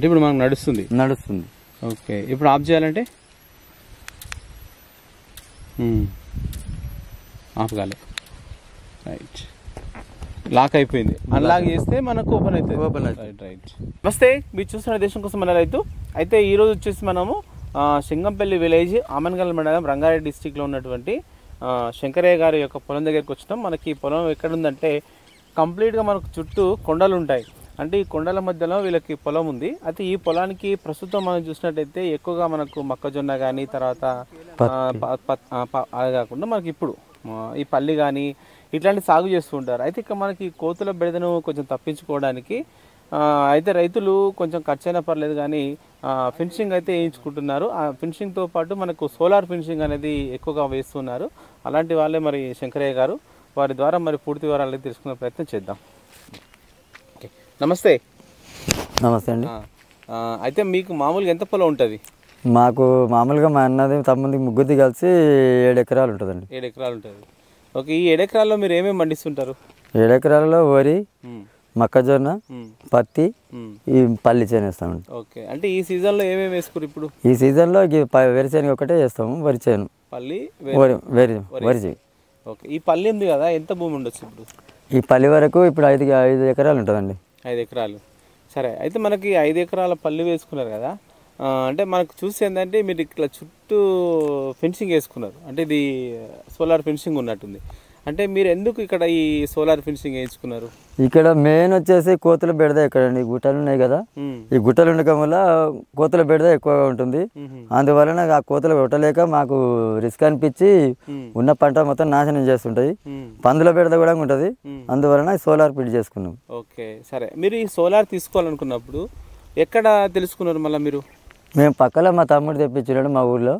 అంటే ఇప్పుడు మనకు నడుస్తుంది. ఓకే, ఇప్పుడు ఆఫ్ చేయాలంటే ఆఫ్ కాలే. రైట్, లాక్ అయిపోయింది. అన్లాక్ చేస్తే మనకు ఓపెన్ అవుతుంది. రైట్. నమస్తే, మీరు చూస్తున్న దేశం కోసం మన రైతు. అయితే ఈరోజు వచ్చేసి మనము సింగంపల్లి విలేజ్, ఆమన్గల్ మండలం, రంగారెడ్డి డిస్టిక్లో ఉన్నటువంటి శంకరయ్య గారి యొక్క పొలం దగ్గరికి వచ్చినాం. మనకి ఈ పొలం ఎక్కడుందంటే కంప్లీట్గా మనకు చుట్టూ కొండలు ఉంటాయి. అంటే ఈ కొండల మధ్యలో వీళ్ళకి పొలం ఉంది. అయితే ఈ పొలానికి ప్రస్తుతం మనం చూసినట్టయితే ఎక్కువగా మనకు మొక్కజొన్న కానీ, తర్వాత అది కాకుండా మనకి ఇప్పుడు ఈ పల్లి కానీ ఇట్లాంటి సాగు చేస్తూ ఉంటారు. అయితే ఇక మనకి కోతుల బెడదను కొంచెం తప్పించుకోవడానికి అయితే రైతులు కొంచెం ఖర్చు అయినా పర్లేదు కానీ ఫినిషింగ్ అయితే వేయించుకుంటున్నారు. ఆ ఫినిషింగ్తో పాటు మనకు సోలార్ ఫినిషింగ్ అనేది ఎక్కువగా వేస్తున్నారు. అలాంటి వాళ్ళే మరి శంకరయ్య గారు. వారి ద్వారా మరి పూర్తి వివరాలు తెలుసుకునే ప్రయత్నం చేద్దాం. ఓకే, నమస్తే. నమస్తే అండి. అయితే మీకు మామూలుగా ఎంత పొలం ఉంటుంది? మాకు మామూలుగా మా అన్నది తమ్ముది ముగ్గురిది కలిసి 7 ఎకరాలు ఉంటుందండి. 7 ఎకరాలు ఉంటుంది. ఓకే, ఈ 7 ఎకరాల్లో మీరు ఏమేమి పండిస్తుంటారు? 7 ఎకరాలలో వరి, మొక్కజొన్న, పత్తి, ఈ పల్లి చేనేస్తామండి. ఓకే, అంటే ఈ సీజన్లో ఏమేమి వేసుకురు? ఇప్పుడు ఈ సీజన్లో వరిచేను ఒకటే చేస్తాము. వరి చేను, పల్లి, వరి చేను. ఓకే, ఈ పల్లి ఉంది కదా, ఎంత భూమి ఉండొచ్చు ఇప్పుడు? ఈ పల్లి వరకు ఇప్పుడు 5 ఎకరాలు ఉంటుందండి. 5 ఎకరాలు. సరే, అయితే మనకి 5 ఎకరాల పల్లి వేసుకున్నారు కదా, అంటే మనకు చూసి ఏంటంటే మీరు ఇట్లా చుట్టూ ఫెన్సింగ్ వేసుకున్నారు. అంటే ఇది సోలార్ ఫెన్సింగ్ ఉన్నట్టుంది. అంటే మీరు ఎందుకు ఇక్కడ ఈ సోలార్ ఫెన్సింగ్ వేయించుకున్నారు? ఇక్కడ మెయిన్ వచ్చేసి కోతుల బెడద ఎక్కడండి, గుట్టలు ఉన్నాయి కదా, ఈ గుట్టలు ఉండటం వల్ల కోతుల బెడద ఎక్కువగా ఉంటుంది. అందువలన ఆ కోతులు కొట్టలేక మాకు రిస్క్ అనిపించి ఉన్న పంట మొత్తం నాశనం చేస్తుంటాయి. పందుల బెడద కూడా ఉంటుంది. అందువలన సోలార్ ఫిట్ చేసుకున్నాం. ఓకే, సరే. మీరు ఈ సోలార్ తీసుకోవాలనుకున్నప్పుడు ఎక్కడ తెలుసుకున్నారు? మళ్ళీ మీరు? మేము పక్కన మా తమ్ముడు తెప్పించినాడు మా ఊర్లో,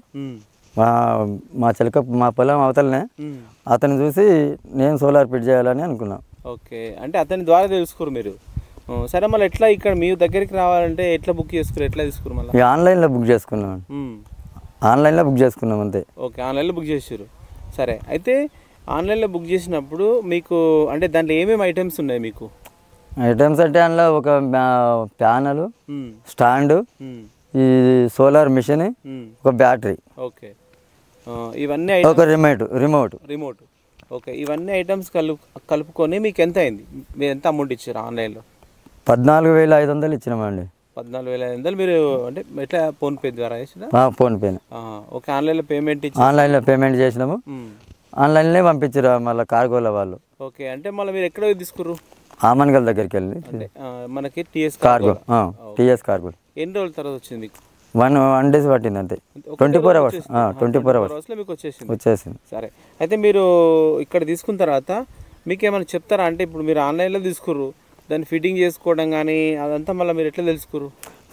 మా చిలక మా పొలం అవతలనే. అతను చూసి నేను సోలార్ ఫిట్ చేయాలని అనుకున్నాను. ఓకే, అంటే అతని ద్వారా తెలుసుకోరు మీరు. సరే, మళ్ళీ ఎట్లా ఇక్కడ మీ దగ్గరికి రావాలంటే ఎట్లా బుక్ చేసుకున్నారు, ఎట్లా తీసుకున్నారు? మళ్ళీ ఆన్లైన్లో బుక్ చేసుకున్నాం. ఆన్లైన్లో బుక్ చేసుకున్నాం అంతే. ఓకే, ఆన్లైన్లో బుక్ చేసారు. సరే, అయితే ఆన్లైన్లో బుక్ చేసినప్పుడు మీకు అంటే దాంట్లో ఏమేమి ఐటమ్స్ ఉన్నాయి మీకు? ఐటమ్స్ అంటే అందులో ఒక ప్యానలు, స్టాండు, ఈ సోలార్ మిషన్, ఒక బ్యాటరీ, ఓకే, ఇవన్నీ ఒక రిమోట్. ఓకే, ఇవన్నీ ఐటమ్స్ కలుపుకొని మీకు ఎంత అయింది? మీరు ఎంత అమౌంట్ ఇచ్చారు ఆన్లైన్లో? 14,500 ఇచ్చినామండి. 14,500 మీరు అంటే ఎట్లా ఫోన్పే ద్వారా చేసిన? ఫోన్పే. ఓకే, ఆన్లైన్లో పేమెంట్ చేసినాము. ఆన్లైన్లో పంపించారు మళ్ళీ కార్గోల వాళ్ళు. ఓకే, అంటే మళ్ళీ మీరు ఎక్కడ తీసుకుర్రు? ఆమన్గల్ దగ్గరికి వెళ్ళి మనకి టీఎస్ కార్గో. ఎన్ని రోజుల తర్వాత వచ్చింది? 1 days పట్టింది అంతే. 24 hours. 24 hours మీకు వచ్చేసింది. సరే, అయితే మీరు ఇక్కడ తీసుకున్న తర్వాత మీకు ఏమైనా చెప్తారా? అంటే ఇప్పుడు మీరు ఆన్లైన్లో తీసుకుర్రు, దాన్ని ఫిట్టింగ్ చేసుకోవడం కానీ అదంతా మళ్ళీ మీరు ఎట్లా తెలుసుకుర్రు?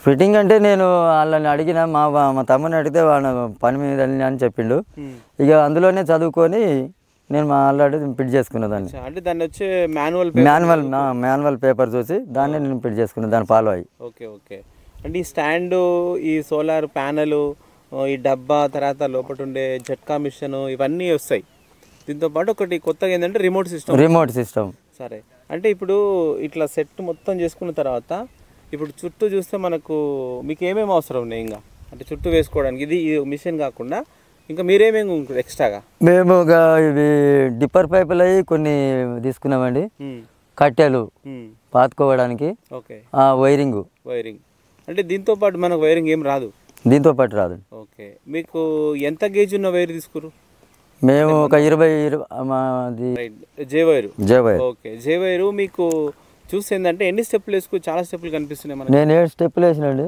ఫిట్టింగ్ అంటే నేను వాళ్ళని అడిగిన మా తమ్ముని అడిగితే వాళ్ళ పని మీద అని చెప్పిండు. ఇక అందులోనే చదువుకొని నేను మా ఆల్రెడీ ఫిట్ చేసుకున్నా దాన్ని. అంటే దాన్ని వచ్చే మాన్యువల్ పేపర్ చూసి దాన్ని నేను ఫిట్ చేసుకున్నాను, దాన్ని ఫాలో అయ్యి. ఓకే, అంటే ఈ స్టాండు, ఈ సోలార్ ప్యానెలు, ఈ డబ్బా, తర్వాత లోపల ఉండే జట్కా మిషన్, ఇవన్నీ వస్తాయి. దీంతో పాటు ఒకటి కొత్తగా ఏంటంటే రిమోట్ సిస్టమ్. సరే, అంటే ఇప్పుడు ఇట్లా సెట్ మొత్తం చేసుకున్న తర్వాత ఇప్పుడు చుట్టూ చూస్తే మనకు మీకు ఏమేమి అవసరం ఉన్నాయి ఇంకా? అంటే చుట్టూ వేసుకోవడానికి ఇది మిషన్ కాకుండా ఇంకా మీరేమేమి ఎక్స్ట్రాగా? మేము ఇవి డిప్పర్ పైపులు అవి కొన్ని తీసుకున్నామండి, కట్టెలు పాతుకోవడానికి, వైరింగ్. అంటే దీంతో పాటు మనకు వైరింగ్ ఏం రాదు? దీంతో పాటు రాదు. ఓకే, మీకు ఎంత గేజ్ ఉన్న వైర్ తీసుకురు? మేము ఒక 20 జే వైరు. ఓకే, జే వైరు మీకు చూసి ఏంటంటే ఎన్ని స్టెప్పులు వేసుకో? చాలా స్టెప్పులు కనిపిస్తున్నాయి మనకి. నేను 7 స్టెప్పులు వేసినండి.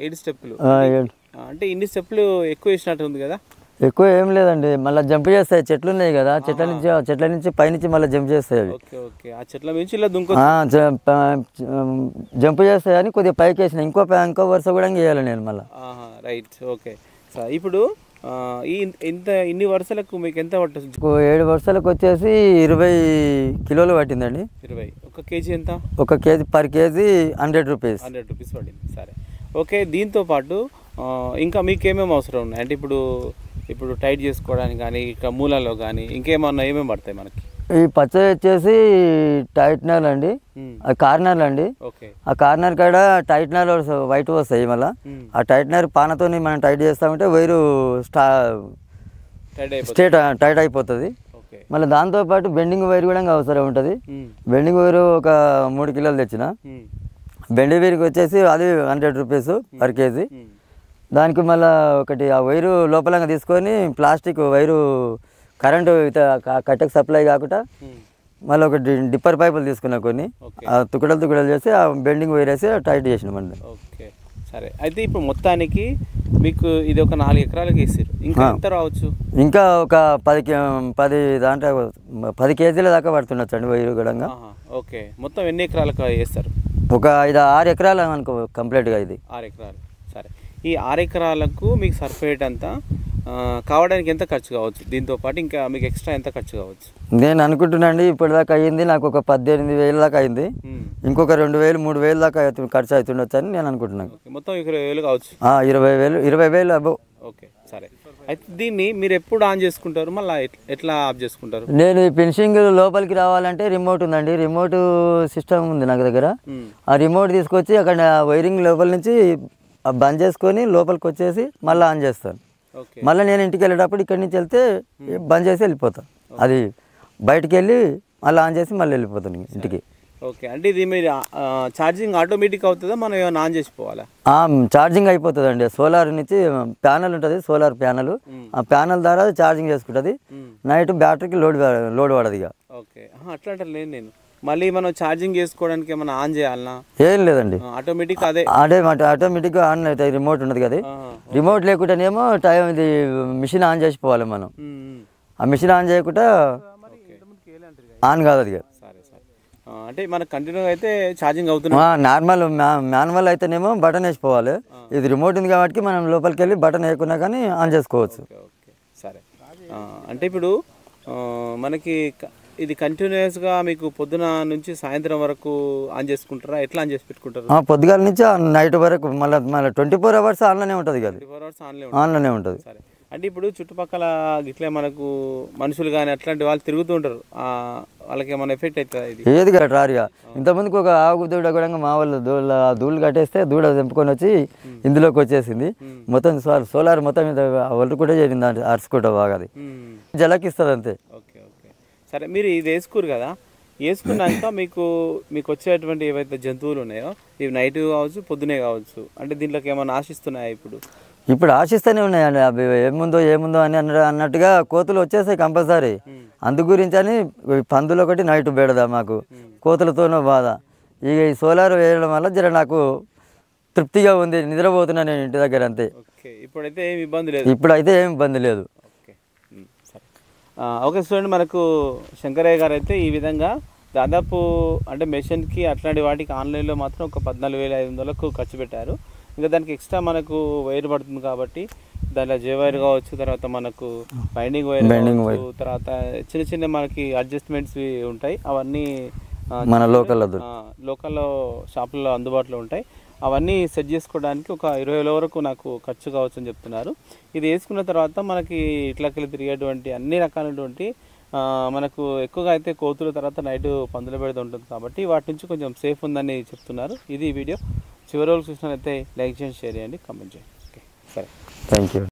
7 స్టెప్పులు. అంటే ఇన్ని స్టెప్పులు ఎక్కువ వేసినట్టు ఉంది కదా? ఎక్కువ ఏం లేదండి, మళ్ళీ జంప్ చేస్తాయి. చెట్లు ఉన్నాయి కదా, చెట్ల నుంచి పైనుంచి మళ్ళీ జంప్ చేస్తాయి. ఓకే, ఆ చెట్ల నుంచి జంప్ చేస్తాయి అని కొద్దిగా పైకి వేసిన. ఇంకో వరుస కూడా వేయాలి నేను మళ్ళీ. రైట్. ఓకే, సార్ ఇప్పుడు ఇన్ని వరుసలకు మీకు ఎంత పడుతుంది? 7 వరుసలకు వచ్చేసి 20 కిలోలు పట్టిందండి. 20. ఒక కేజీ ఎంత? ఒక కేజీ పర్ కేజీ 100 రూపీస్ పడింది. సరే, ఓకే. దీంతో పాటు ఇంకా మీకు ఏమేమి అవసరం ఉన్నాయి అంటే ఇప్పుడు టైట్ చేసుకోవడానికి కానీ, ఇక్కడ మూలలో కానీ ఇంకేమన్నా ఏమేమి పడతాయి మనకి? ఈ పచ్చడి వచ్చేసి టైట్నర్ అండి, అది కార్నర్ అండి. ఆ కార్నర్ కాడ టైట్నర్ వైట్ వస్తాయి. మళ్ళీ ఆ టైట్నర్ పానతోని మనం టైట్ చేస్తామంటే వైరు టైట్ అయిపోతుంది. మళ్ళీ దాంతోపాటు బెండింగ్ వైర్ కూడా అవసరం ఉంటుంది. బెండింగ్ వైరు ఒక 3 కిలోలు తెచ్చిన. బెండింగ్ వైర్కి వచ్చేసి అది 100 రూపీస్ పర్ కేజీ. దానికి మళ్ళీ ఒకటి ఆ వైరు లోపలంగా తీసుకొని ప్లాస్టిక్ వైరు కరెంటు కట్టెకు సప్లై కాకుండా మళ్ళీ ఒక డిప్పర్ పైపులు తీసుకున్నా కొన్ని, తుకడలు చేసి ఆ బెండింగ్ వైర్ వేసి టైట్ చేసినామండి. ఓకే సరే. అయితే ఇప్పుడు మొత్తానికి మీకు ఇది ఒక 4 ఎకరాలకు వేసారు, ఇంకా ఎంత రావచ్చు? ఇంకా ఒక 10 దాంట్లో 10 కేజీల దాకా పడుతుండొచ్చు అండి వైరు గడంగా. ఓకే, మొత్తం ఎన్ని ఎకరాలకు వేస్తారు? ఒక 5-6 ఎకరాలు అనుకో కంప్లీట్గా. ఇది 6 ఎకరాలు. సరే, ఈ 6 ఎకరాలకు మీకు సరిపోయేటంత కావడానికి ఎంత ఖర్చు కావచ్చు? దీంతో పాటు ఇంకా మీకు ఎక్స్ట్రా ఎంత ఖర్చు కావచ్చు? నేను అనుకుంటున్నాండి ఇప్పటిదాకా అయ్యింది నాకు ఒక 18,000 దాకా అయింది. ఇంకొక 2,000-3,000 దాకా ఖర్చు అవుతుండొచ్చు అని నేను అనుకుంటున్నాను. మొత్తం 20,000 కావచ్చు. 20,000 అబౌవ్. ఓకే సరే. అయితే దీన్ని మీరు ఎప్పుడు ఆన్ చేసుకుంటారు, మళ్ళీ ఎట్లా ఆఫ్ చేసుకుంటారు? నేను ఈ ఫినిషింగ్ లోపలికి రావాలంటే రిమోట్ ఉందండి, రిమోట్ సిస్టమ్ ఉంది నాకు దగ్గర. ఆ రిమోట్ తీసుకొచ్చి అక్కడ వైరింగ్ లోపల నుంచి బంద్ చేసుకొని లోపలికి వచ్చేసి మళ్ళీ ఆన్ చేస్తాను. మళ్ళీ నేను ఇంటికి వెళ్ళేటప్పుడు ఇక్కడి నుంచి వెళ్తే బంద్ చేసి వెళ్ళిపోతాను. అది బయటికి వెళ్ళి మళ్ళీ ఆన్ చేసి మళ్ళీ వెళ్ళిపోతాను ఇంటికి. ఓకే, అంటే ఇది మీరు ఛార్జింగ్ ఆటోమేటిక్ అవుతుందా, మనం ఏమైనా ఆన్ చేసిపోవాలా? ఛార్జింగ్ అయిపోతుంది అండి. సోలార్ నుంచి ప్యానల్ ఉంటుంది, సోలార్ ప్యానల్. ఆ ప్యానల్ ద్వారా ఛార్జింగ్ చేసుకుంటుంది. నైట్ బ్యాటరీకి లోడ్ పడదు ఇక. ఓకే, అట్లా అంటే లేదు. నేను మళ్ళీ మనం ఛార్జింగ్ చేసుకోవడానికి ఏమైనా ఆన్ చేయాలనా? ఏం లేదండి, ఆటోమేటిక్ అదే ఆటోమేటిక్గా ఆన్ అవుతాయి. రిమోట్ ఉన్నది కదా, రిమోట్ లేకుండానేమో టైం ఇది మిషన్ ఆన్ చేసిపోవాలి మనం. ఆ మిషన్ ఆన్ చేయకుండా ఆన్ కాదు అది. అంటే మనకు కంటిన్యూగా అయితే ఛార్జింగ్ అవుతుంది. నార్మల్ మాన్యువల్ అయితేనేమో బటన్ వేసిపోవాలి. ఇది రిమోట్ ఉంది కాబట్టి మనం లోపలికి వెళ్ళి బటన్ వేయకున్నా కానీ ఆన్ చేసుకోవచ్చు. ఓకే సరే. అంటే ఇప్పుడు మనకి ఇది కంటిన్యూస్గా మీకు పొద్దున నుంచి సాయంత్రం వరకు ఆన్ చేసుకుంటారా, ఎట్లా ఆన్ చేసి పెట్టుకుంటారు? పొద్దుగాల నుంచి నైట్ వరకు మళ్ళీ 24 hours ఆన్లోనే ఉంటుంది కదా. 24 hours ఆన్లోనే ఉంటుంది. సరే. అంటే ఇప్పుడు చుట్టుపక్కల గిట్లే మనకు మనుషులు కానీ అట్లాంటి వాళ్ళు తిరుగుతూ ఉంటారు, వాళ్ళకి ఏమైనా ఎఫెక్ట్ అవుతుందా? ఇది ఏది కదా రారుగా. ఇంతమందికి ఒక ఆవు దూడ కూడా మా వాళ్ళు దూళ్ళు కట్టేస్తే దూడ తెంపుకొని వచ్చి ఇందులోకి వచ్చేసింది. మొత్తం సోలార్ మొత్తం మీద ఒళ్ళు కూడా చేరింది, అరుచుకుంటా బాగా అది జలకిస్తుంది అంతే. ఓకే ఓకే సరే. మీరు ఇది వేసుకోరు కదా, వేసుకున్నాక మీకు వచ్చేటువంటి ఏవైతే జంతువులు ఉన్నాయో ఇవి నైట్ కావచ్చు పొద్దునే కావచ్చు, అంటే దీంట్లోకి ఏమైనా ఆశిస్తున్నాయా? ఇప్పుడు ఆశిస్తూనే ఉన్నాయండి. అవి ఏముందో అని అన్నట్టుగా కోతులు వచ్చేసాయి కంపల్సరీ. అందు గురించి అని పందులు ఒకటి నైట్ బెడదా మాకు, కోతులతోనూ బాధ. ఇక ఈ సోలార్ వేయడం వల్ల జర నాకు తృప్తిగా ఉంది, నిద్రపోతున్నాను నేను ఇంటి దగ్గర అంతే. ఇప్పుడైతే ఏం ఇబ్బంది లేదు. ఇప్పుడైతే ఏం ఇబ్బంది లేదు. ఓకే స్టూడెంట్, మనకు శంకరయ్య గారు అయితే ఈ విధంగా దాదాపు అంటే మెషిన్కి అట్లాంటి వాటికి ఆన్లైన్లో మాత్రం ఒక 14,500 ఖర్చు పెట్టారు. ఇంకా దానికి ఎక్స్ట్రా మనకు వైర్ పడుతుంది కాబట్టి దాంట్లో జే వైర్ కావచ్చు, తర్వాత మనకు బైండింగ్ వైర్ కావచ్చు, తర్వాత చిన్న చిన్న మనకి అడ్జస్ట్మెంట్స్ ఉంటాయి. అవన్నీ మన లోకల్లో షాపుల్లో అందుబాటులో ఉంటాయి. అవన్నీ సెట్ చేసుకోవడానికి ఒక 20,000 వరకు నాకు ఖర్చు కావచ్చు అని చెప్తున్నారు. ఇది వేసుకున్న తర్వాత మనకి ఇట్లకెళ్ళి తిరిగేటువంటి అన్ని రకాలైనటువంటి మనకు ఎక్కువగా అయితే కోతుల తర్వాత నైట్ పందుల బెడద ఉంటుంది కాబట్టి వాటి నుంచి కొంచెం సేఫ్ ఉందని చెప్తున్నారు. ఇది వీడియో చివరి రోజు చూసినట్లయితే లైక్ చేయండి, షేర్ చేయండి, కామెంట్ చేయండి. ఓకే సరే, థ్యాంక్ యూ.